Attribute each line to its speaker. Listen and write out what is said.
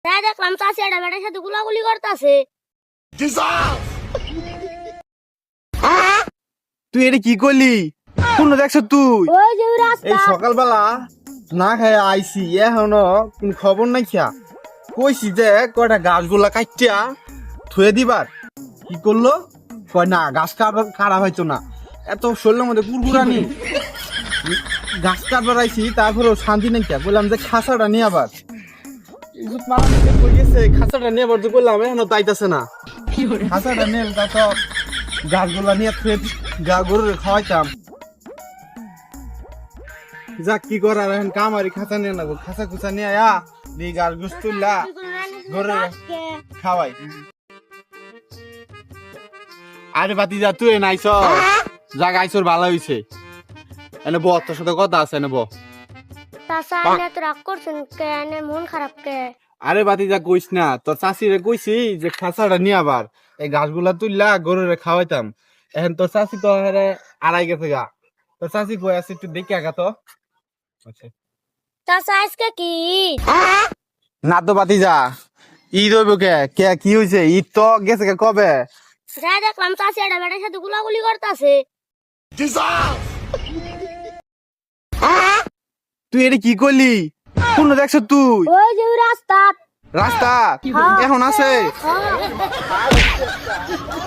Speaker 1: তাই দেখলাম চাষি একটা বেটার সাথে গুলাগুলি করতেছে।
Speaker 2: তুই এটা কি করলি? কোন দেখছ তুই?
Speaker 1: ওই যে
Speaker 2: এই
Speaker 1: রাস্তা
Speaker 2: সকালবেলা না খাই আইছি এখনো কোন খবর নাই খেয়া। কইছি যে কয়টা গাছগুলা কাটিয়া থুয়ে দিবার, কি করলো? কয় না গাছ কাটা হয়তো না, এত শরীরের মধ্যে কুরকুরানি। গাছ কাটবার আইছি তারপরেও শান্তি নাই খেয়া। বললাম যে খাঁচাটা নিয়ে আবার খাঁচাটা নিয়ে আবার করলাম, এখনো তাইতাছে না। খাঁচাটা নিয়ে তো গাছগুলা নিয়ে থুয়ে গা গরুরে খাওয়াইতাম। যাক কি করার, এখন কামারি খাঁচা নিয়ে নেবো। খাঁচা খুচা নিয়ে আয়া দিয়ে গাছ গুছ তুললা গরুরে খাওয়াই। আরে বাতি যা, তুই নাইছ যাক আইসর ভালো হইছে। এনে ব, তোর সাথে কথা আছে, এনে ব।
Speaker 1: চাষা এনে তো রাগ করছেন কে? এনে মন খারাপ কে?
Speaker 2: আরে বাতি যা কইস না, তোর চাষিরে কইছি যে খাঁচাটা নিয়ে আবার এই গাছগুলা তুললা গরুরে খাওয়াইতাম। এখন তোর চাষি তো হেরে আড়াই গেছে গা। তোর চাষি কই আছে একটু দেখে আগা তো।
Speaker 1: চাষা আজকে কি
Speaker 2: না তো বাতি যা, ঈদ হইব কে কে কি হইছে? ঈদ তো গেছে কে কবে?
Speaker 1: তাই দেখলাম চাষি একটা বেটার সাথে গুলাগুলি করতেছে।
Speaker 2: তুই এটা কি করলি? কোন দেখছ তুই?
Speaker 1: ওই যে রাস্তা
Speaker 2: রাস্তা এখন আছে?